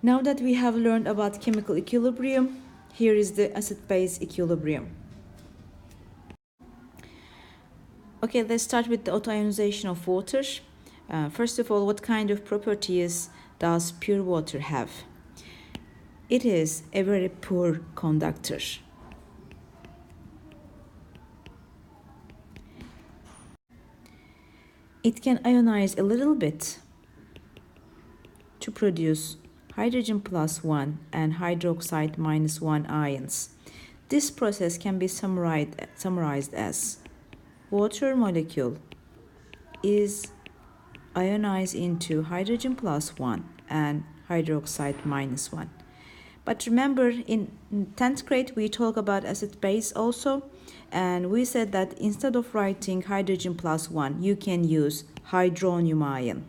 Now that we have learned about chemical equilibrium, here is the acid-base equilibrium. Okay, let's start with the autoionization of water. First of all, what kind of properties does pure water have? It is a very poor conductor. It can ionize a little bit to produce hydrogen plus 1 and hydroxide minus 1 ions. This process can be summarized as water molecule is ionized into hydrogen plus 1 and hydroxide minus 1. But remember, in 10th grade we talk about acid base also, and we said that instead of writing hydrogen plus 1, you can use hydronium ion.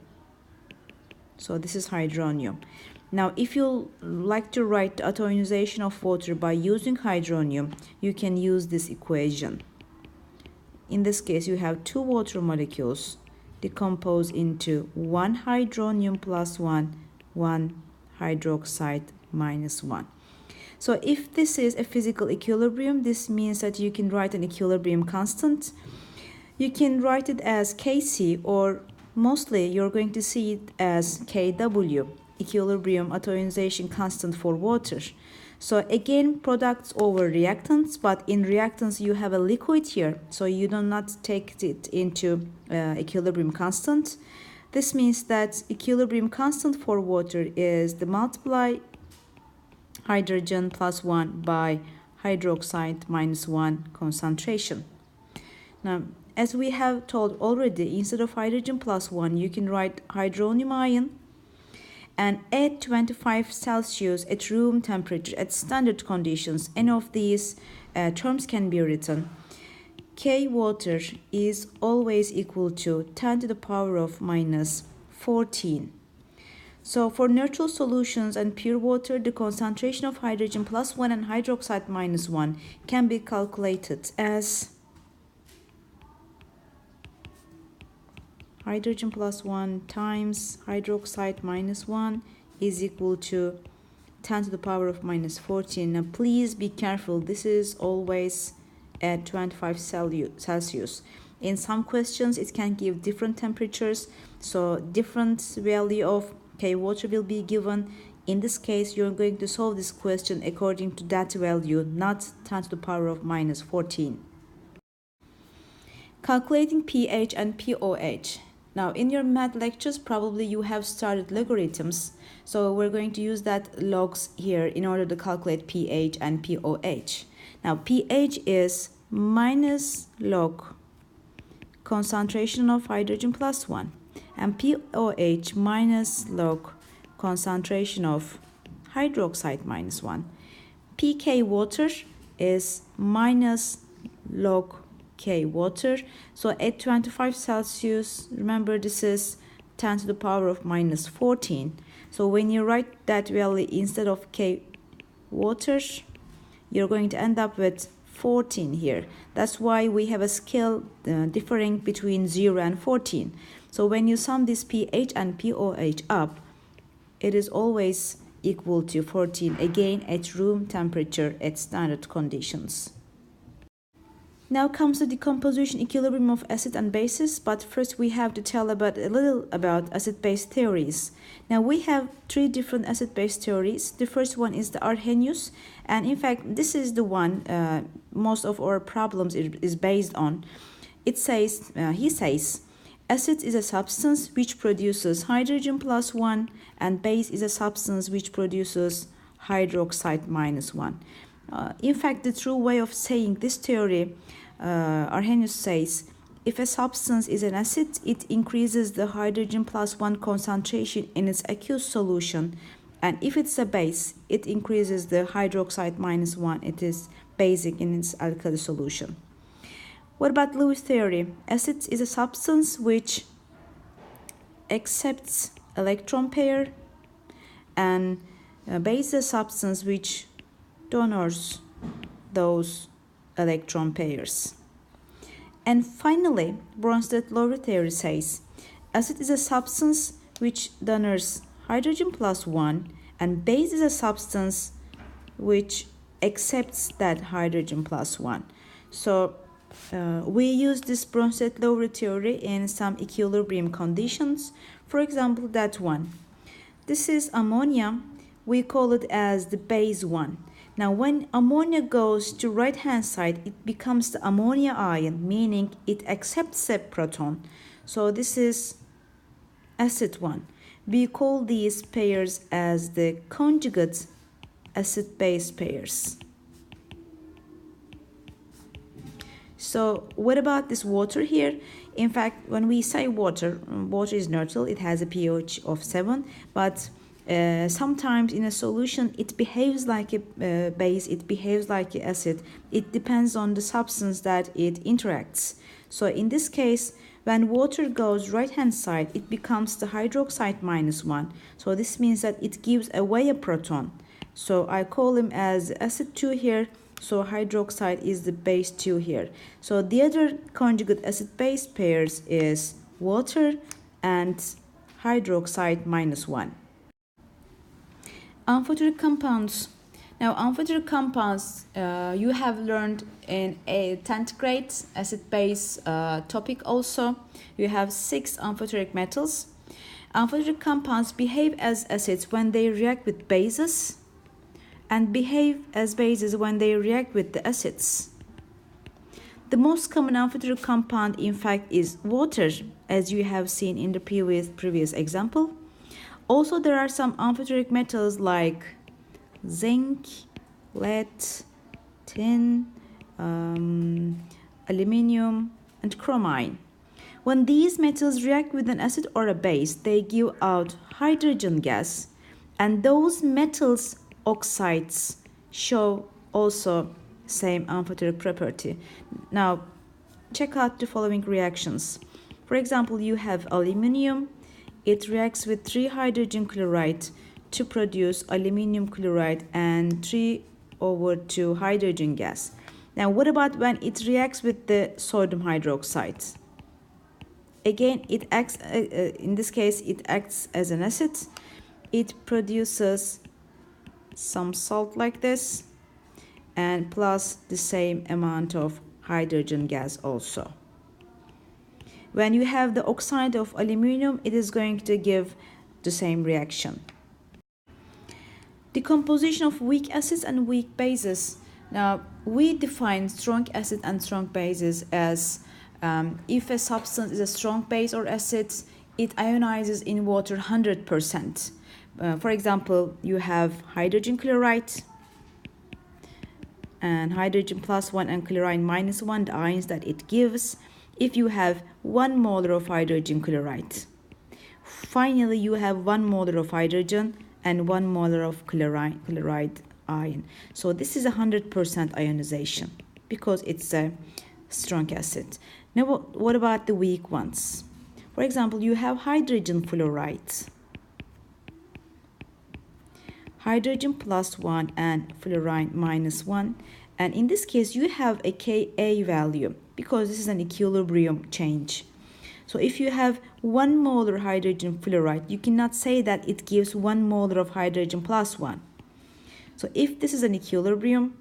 So this is hydronium. Now, if you like to write the autoionization of water by using hydronium, you can use this equation. In this case, you have two water molecules decompose into one hydronium plus 1, one hydroxide minus 1. So if this is a physical equilibrium, this means that you can write an equilibrium constant. You can write it as Kc, or mostly you're going to see it as Kw, equilibrium autoionization constant for water. So again, products over reactants, but in reactants you have a liquid here, so you do not take it into equilibrium constant. This means that equilibrium constant for water is the multiply hydrogen plus 1 by hydroxide minus 1 concentration. Now, as we have told already, instead of hydrogen plus 1, you can write hydronium ion, and at 25 Celsius at room temperature, at standard conditions, any of these terms can be written. K water is always equal to 10 to the power of minus 14. So for neutral solutions and pure water, the concentration of hydrogen plus 1 and hydroxide minus 1 can be calculated as hydrogen plus 1 times hydroxide minus 1 is equal to 10 to the power of minus 14. Now please be careful, this is always at 25 Celsius. In some questions it can give different temperatures, so different value of K water will be given. In this case, you're going to solve this question according to that value, not 10 to the power of minus 14. Calculating pH and pOH. Now, in your math lectures, probably you have started logarithms, so we're going to use that logs here in order to calculate pH and pOH. Now, pH is minus log concentration of hydrogen plus 1, and pOH minus log concentration of hydroxide minus 1. pK water is minus log K water. So at 25 Celsius, remember this is 10 to the power of minus 14. So when you write that value instead of K water, you're going to end up with 14 here. That's why we have a scale differing between 0 and 14. So when you sum this pH and pOH up, it is always equal to 14, again at room temperature at standard conditions. Now comes the decomposition equilibrium of acid and bases, but first we have to tell a little about acid-base theories. Now we have three different acid-base theories. The first one is the Arrhenius, and in fact this is the one most of our problems is based on. It says, he says, acid is a substance which produces hydrogen plus 1, and base is a substance which produces hydroxide minus 1. In fact, the true way of saying this theory, Arrhenius says, if a substance is an acid, it increases the hydrogen plus 1 concentration in its aqueous solution, and if it's a base, it increases the hydroxide minus 1, it is basic in its alkali solution. What about Lewis theory? Acid is a substance which accepts electron pair, and base is a substance which donors those electron pairs. And finally, Bronsted-Lowry theory says acid is a substance which donors hydrogen plus 1 And base is a substance which accepts that hydrogen plus 1. So we use this Bronsted-Lowry theory in some equilibrium conditions. For example, that one. This is ammonia. We call it as the base 1. Now, when ammonia goes to right-hand side, it becomes the ammonia ion, meaning it accepts a proton. So this is acid 1. We call these pairs as the conjugate acid-base pairs. So what about this water here? In fact, when we say water, water is neutral. It has a pH of 7, but sometimes in a solution it behaves like a base, it behaves like an acid. It depends on the substance that it interacts. So in this case, when water goes right hand side, it becomes the hydroxide minus 1. So this means that it gives away a proton. So I call him as acid 2 here. So hydroxide is the base 2 here. So the other conjugate acid-base pairs is water and hydroxide minus 1. Amphoteric compounds. Now, amphoteric compounds you have learned in a 10th grade acid-base topic also. You have 6 amphoteric metals. Amphoteric compounds behave as acids when they react with bases, and behave as bases when they react with the acids. The most common amphoteric compound, in fact, is water, as you have seen in the previous example. Also, there are some amphoteric metals like zinc, lead, tin, aluminium, and chromine. When these metals react with an acid or a base, they give out hydrogen gas, and those metals oxides show also same amphoteric property. Now, check out the following reactions. For example, you have aluminium. It reacts with 3 hydrogen chloride to produce aluminium chloride and 3/2 hydrogen gas. Now, what about when it reacts with the sodium hydroxide? Again, it acts, in this case, it acts as an acid. It produces some salt like this, and plus the same amount of hydrogen gas also. When you have the oxide of aluminum, it is going to give the same reaction. Decomposition of weak acids and weak bases. Now, we define strong acid and strong bases as if a substance is a strong base or acid, it ionizes in water 100%. For example, you have hydrogen chloride and hydrogen plus 1 and chlorine minus 1, the ions that it gives if you have 1 molar of hydrogen chloride. Finally, you have 1 molar of hydrogen and 1 molar of chloride ion. So this is 100% ionization because it's a strong acid. Now, what about the weak ones? For example, you have hydrogen fluoride. Hydrogen plus 1 and fluorine minus 1. And in this case, you have a Ka value because this is an equilibrium change. So if you have 1 molar hydrogen fluoride, you cannot say that it gives 1 molar of hydrogen plus 1. So if this is an equilibrium,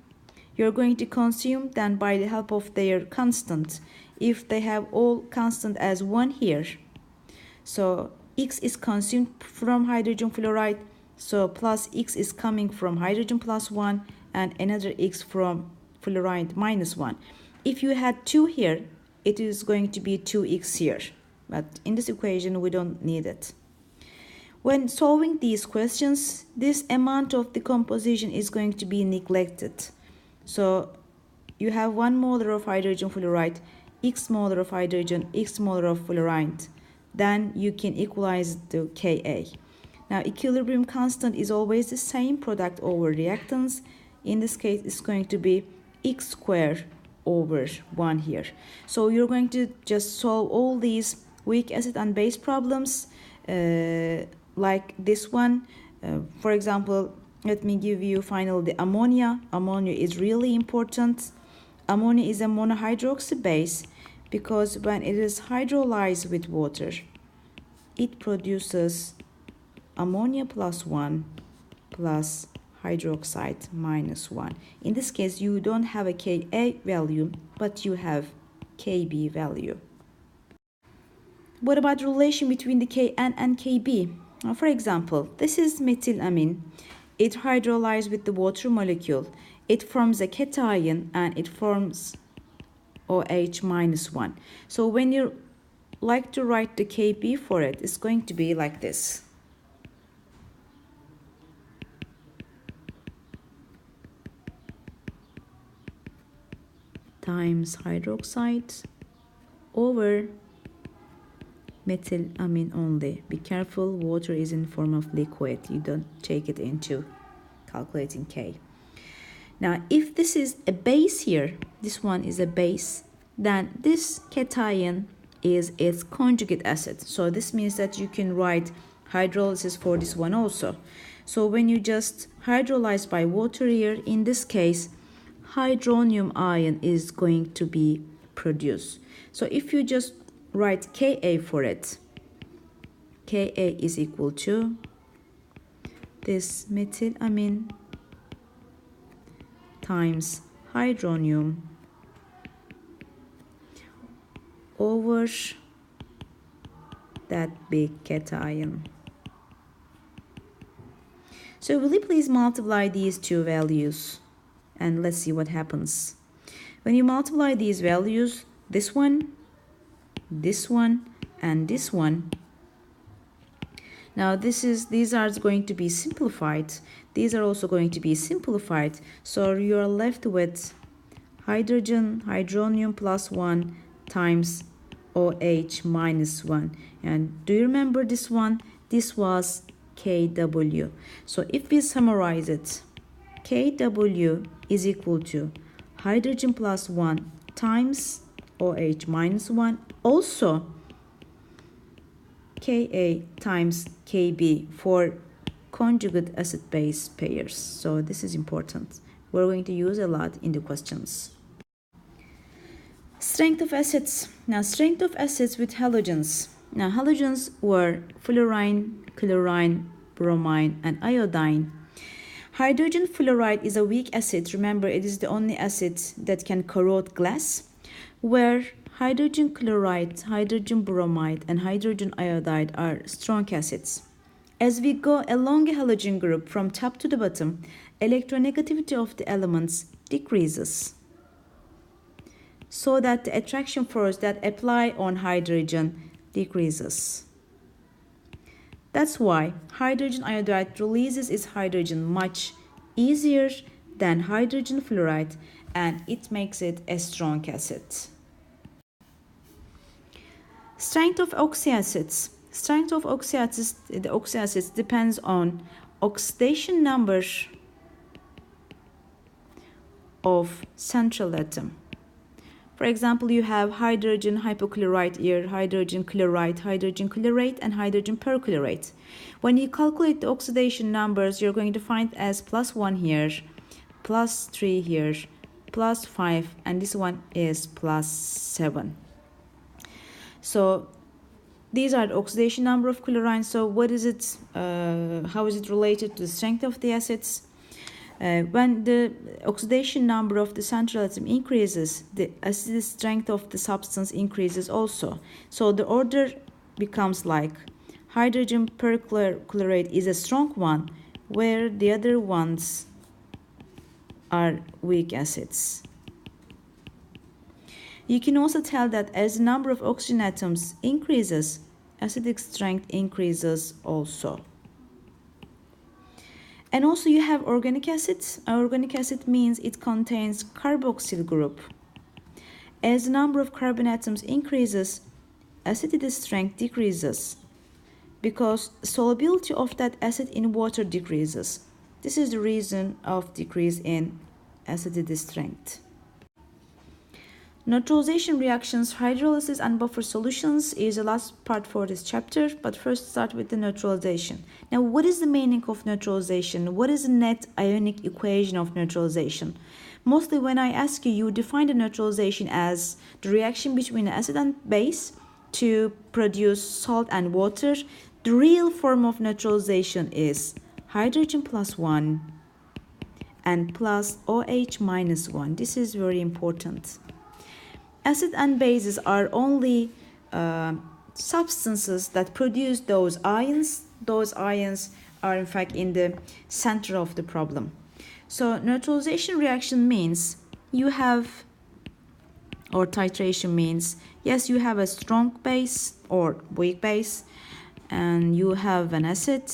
you're going to consume then by the help of their constant. If they have all constant as 1 here, so X is consumed from hydrogen fluoride, so plus X is coming from hydrogen plus 1 and another X from fluoride minus 1. If you had 2 here, it is going to be 2X here. But in this equation, we don't need it. When solving these questions, this amount of decomposition is going to be neglected. So you have 1 molar of hydrogen fluoride, X molar of hydrogen, X molar of fluoride. Then you can equalize the Ka. Now, equilibrium constant is always the same, product over reactants. In this case, it's going to be X squared over 1 here. So you're going to just solve all these weak acid and base problems like this one. For example, let me give you finally the ammonia. Ammonia is really important. Ammonia is a monohydroxy base because when it is hydrolyzed with water, it produces ammonia plus 1 plus hydroxide minus 1. In this case, you don't have a Ka value, but you have Kb value. What about the relation between the Kn and Kb? For example, this is methylamine. It hydrolyzes with the water molecule. It forms a cation and it forms OH minus 1. So when you like to write the Kb for it, it's going to be like this. Times hydroxide over methylamine only. Be careful, water is in form of liquid. You don't take it into calculating K. Now, if this is a base here, this one is a base, then this cation is its conjugate acid. So this means that you can write hydrolysis for this one also. So when you just hydrolyze by water here, in this case, hydronium ion is going to be produced. So if you just write Ka for it, Ka is equal to this methylamine times hydronium over that big cation. So will you please multiply these two values and let's see what happens. When you multiply these values, this one, and this one, now these are going to be simplified. These are also going to be simplified. So you are left with hydronium plus 1 times OH minus 1. And do you remember this one? This was Kw. So if we summarize it, Kw is equal to hydrogen plus 1 times OH minus 1. Also, Ka times Kb for conjugate acid-base pairs. So this is important. We're going to use a lot in the questions. Strength of acids. Now, strength of acids with halogens. Now, halogens were fluorine, chlorine, bromine, and iodine. Hydrogen fluoride is a weak acid. Remember, it is the only acid that can corrode glass, where hydrogen chloride, hydrogen bromide, and hydrogen iodide are strong acids. As we go along a halogen group from top to the bottom, electronegativity of the elements decreases, so that the attraction force that apply on hydrogen decreases. That's why hydrogen iodide releases its hydrogen much easier than hydrogen fluoride, and it makes it a strong acid. Strength of oxyacids. Strength of oxyacids, the oxyacids depends on oxidation number of central atom. For example, you have hydrogen hypochlorite here, hydrogen chloride, hydrogen chlorate, and hydrogen perchlorate. When you calculate the oxidation numbers, you're going to find as +1 here, +3 here, +5, and this one is +7. So these are the oxidation number of chlorine. So what is it? How is it related to the strength of the acids? When the oxidation number of the central atom increases, the acid strength of the substance increases also. So the order becomes like hydrogen perchlorate is a strong one, where the other ones are weak acids. You can also tell that as the number of oxygen atoms increases, acidic strength increases also. And also you have organic acids. Organic acid means it contains carboxyl group. As the number of carbon atoms increases, acidity strength decreases because solubility of that acid in water decreases. This is the reason of decrease in acidity strength. Neutralization reactions, hydrolysis and buffer solutions is the last part for this chapter, but first start with the neutralization. Now, what is the meaning of neutralization? What is the net ionic equation of neutralization? Mostly when I ask you, you define the neutralization as the reaction between acid and base to produce salt and water. The real form of neutralization is hydrogen plus 1 and plus OH minus 1. This is very important. Acid and bases are only substances that produce those ions. Those ions are in fact in the center of the problem. So neutralization reaction means you have, or titration means, yes, you have a strong base or weak base and you have an acid.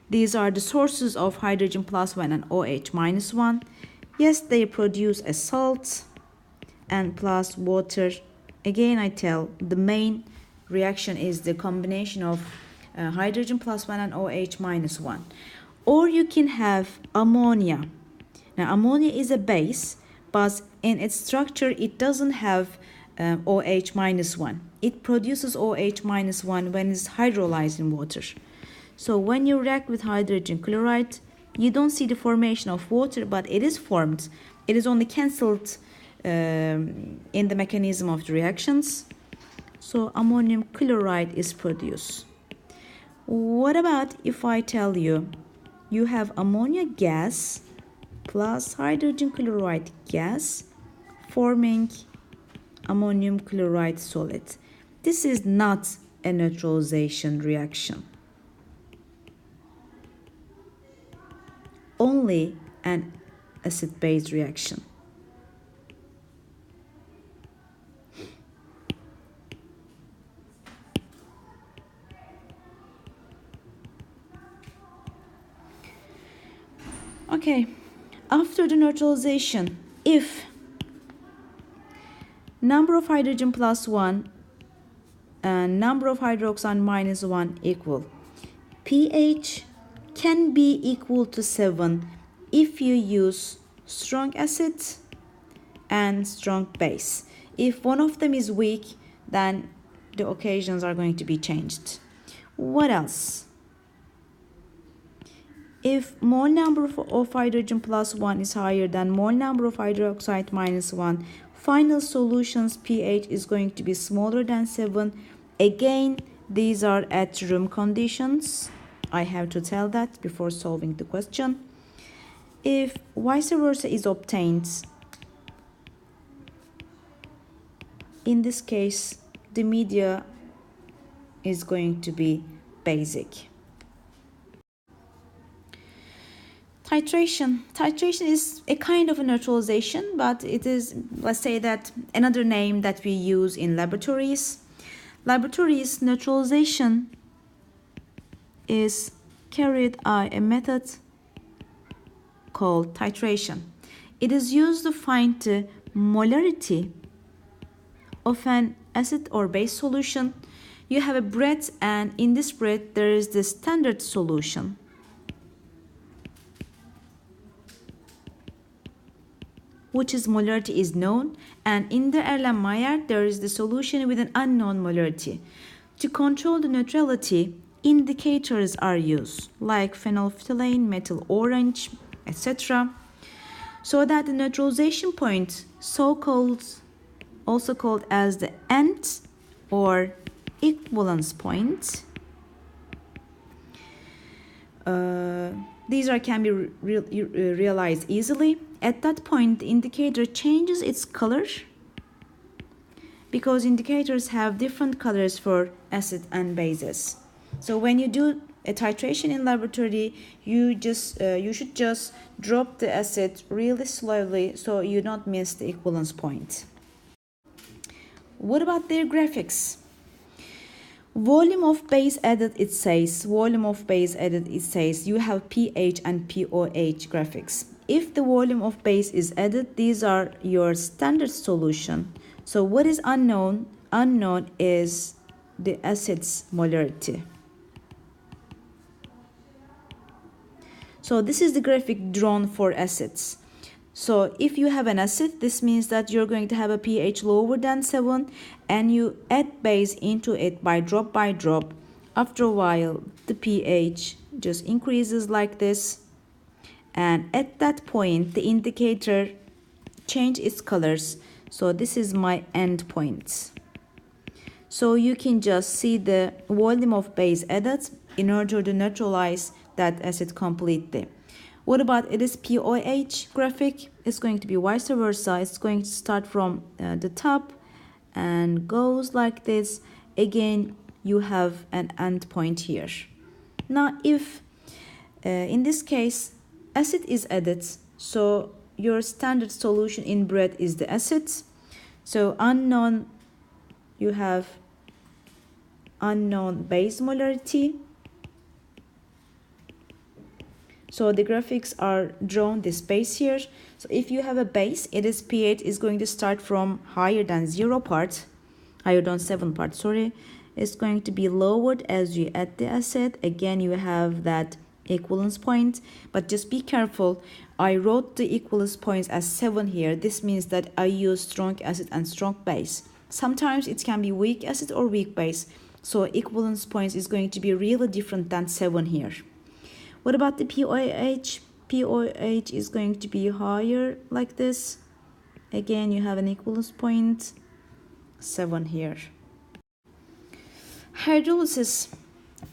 These are the sources of hydrogen plus 1 and OH minus 1. Yes, they produce a salt and plus water. Again, I tell the main reaction is the combination of hydrogen plus 1 and OH minus 1. Or you can have ammonia. Now, ammonia is a base, but in its structure, it doesn't have OH minus 1. It produces OH minus 1 when it's hydrolyzed in water. So when you react with hydrogen chloride, you don't see the formation of water, but it is formed. It is only cancelled in the mechanism of the reactions. So ammonium chloride is produced. What about if I tell you, you have ammonia gas plus hydrogen chloride gas forming ammonium chloride solid? This is not a neutralization reaction. Only an acid-base reaction. Okay, after the neutralization, if number of hydrogen plus 1 and number of hydroxide minus 1 equal, pH can be equal to 7 if you use strong acid and strong base. If one of them is weak, then the occasions are going to be changed. What else? If mole number of hydrogen plus 1 is higher than mole number of hydroxide minus 1, final solution's pH is going to be smaller than 7. Again, these are at room conditions. I have to tell that before solving the question. If vice versa is obtained, in this case, the media is going to be basic. Titration. Titration is a kind of a neutralization, but it is, let's say that, another name that we use in laboratories. Laboratories neutralization is carried out a method called titration. It is used to find the molarity of an acid or base solution. You have a breath, and in this breath there is the standard solution. Which is molarity is known, and in the Erlenmeyer there is the solution with an unknown molarity. To control the neutrality, indicators are used like phenolphthalein, methyl orange, etc. So that the neutralization point, also called as the end or equivalence point, these can be realized easily. At that point, the indicator changes its color because indicators have different colors for acid and bases. So when you do a titration in laboratory, you should just drop the acid really slowly so you don't miss the equivalence point. What about their graphics? Volume of base added, it says, you have pH and pOH graphics. If the volume of base is added, these are your standard solution. So what is unknown? Unknown is the acid's molarity. So this is the graphic drawn for acids. So if you have an acid, this means that you're going to have a pH lower than 7, and you add base into it by drop. After a while, the pH just increases like this. And at that point, the indicator changes its colors. So this is my end point. So you can just see the volume of base added in order to neutralize that acid completely. What about it is POH graphic? It's going to be vice versa. It's going to start from the top and goes like this. Again, you have an end point here. Now, if in this case acid is added, so your standard solution in bread is the acid. So unknown, you have unknown base molarity. So the graphics are drawn this base here. So if you have a base, it is pH is going to start from higher than 0 part, higher than 7 part, sorry. It's going to be lowered as you add the acid. Again, you have that equivalence point, but just be careful. I wrote the equivalence points as 7 here. This means that I use strong acid and strong base. Sometimes it can be weak acid or weak base. So equivalence points is going to be really different than 7 here. What about the POH? POH is going to be higher like this. Again, you have an equivalence point, 7 here. Hydrolysis.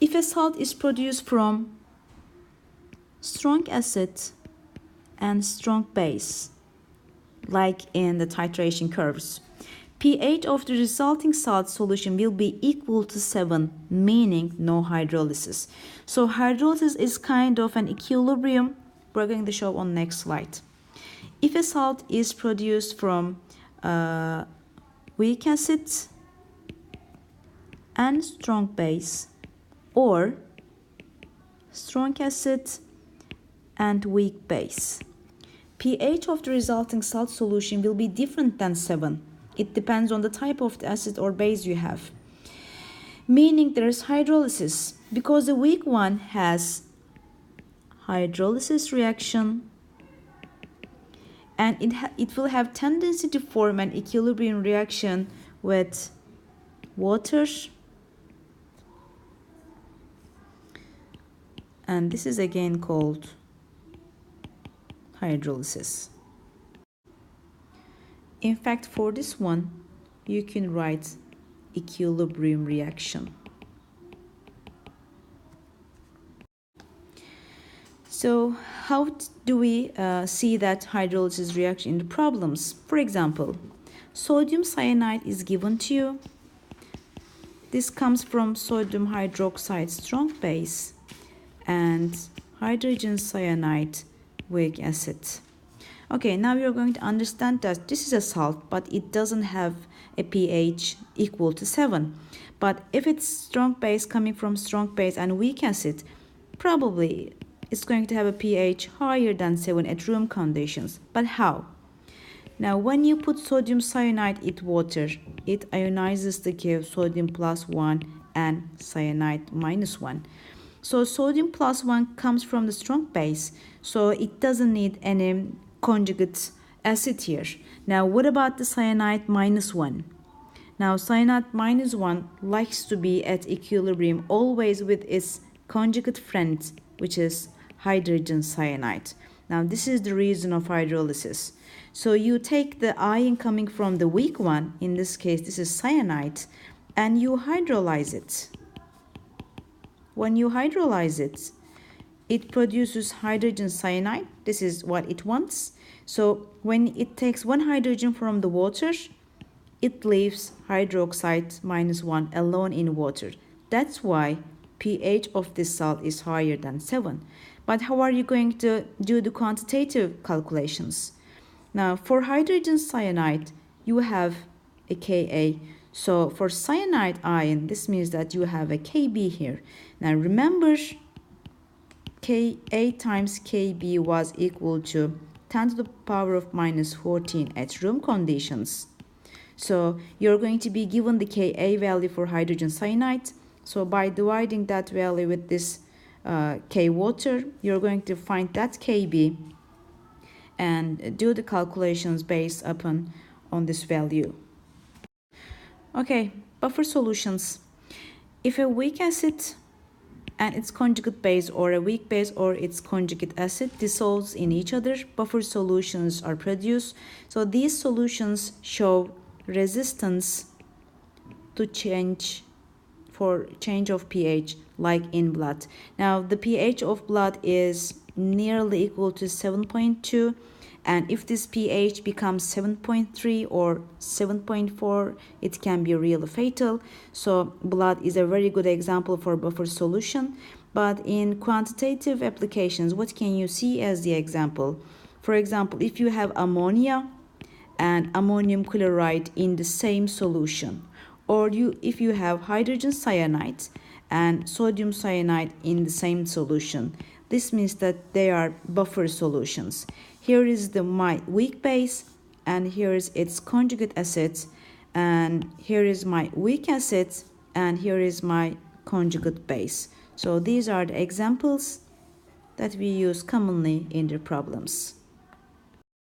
If a salt is produced from strong acid and strong base, like in the titration curves, pH of the resulting salt solution will be equal to 7, meaning no hydrolysis. So hydrolysis is kind of an equilibrium. We're going to show on next slide. If a salt is produced from weak acid and strong base, or strong acid and weak base, pH of the resulting salt solution will be different than 7. It depends on the type of the acid or base you have. Meaning there is hydrolysis, because the weak one has hydrolysis reaction, and it will have tendency to form an equilibrium reaction with water. And this is again called hydrolysis. In fact, for this one, you can write equilibrium reaction. So how do we see that hydrolysis reaction in the problems? For example, sodium cyanide is given to you. This comes from sodium hydroxide strong base and hydrogen cyanide weak acid. Okay, now you're going to understand that this is a salt, but it doesn't have a pH equal to 7. But if it's strong base coming from strong base and weak acid, probably it's going to have a pH higher than 7 at room conditions. But how? Now, when you put sodium cyanide in water, it ionizes to give sodium +1 and cyanide -1. So sodium +1 comes from the strong base, so it doesn't need any conjugate acid here. Now, what about the cyanide -1? Now, cyanide -1 likes to be at equilibrium always with its conjugate friend, which is hydrogen cyanide. Now, this is the reason of hydrolysis. So you take the ion coming from the weak one, in this case this is cyanide, and you hydrolyze it. When you hydrolyze it, it produces hydrogen cyanide. This is what it wants. So when it takes one hydrogen from the water, it leaves hydroxide -1 alone in water. That's why pH of this salt is higher than 7. But how are you going to do the quantitative calculations? Now, for hydrogen cyanide, you have a Ka. So for cyanide ion, this means that you have a Kb here. Now remember, Ka times Kb was equal to 10 to the power of -14 at room conditions. So you're going to be given the Ka value for hydrogen cyanide. So by dividing that value with this K water, you're going to find that Kb and do the calculations based upon on this value. Okay, buffer solutions. If a weak acid and its conjugate base, or a weak base or its conjugate acid, dissolves in each other, buffer solutions are produced. So these solutions show resistance to change for change of pH like in blood. Now the pH of blood is nearly equal to 7.2, and if this pH becomes 7.3 or 7.4, it can be really fatal. So blood is a very good example for buffer solution. But in quantitative applications, what can you see as the example? For example, if you have ammonia and ammonium chloride in the same solution, or if you have hydrogen cyanide and sodium cyanide in the same solution, this means that they are buffer solutions. Here is my weak base, and here is its conjugate acid, and here is my weak acid, and here is my conjugate base. So these are the examples that we use commonly in the problems.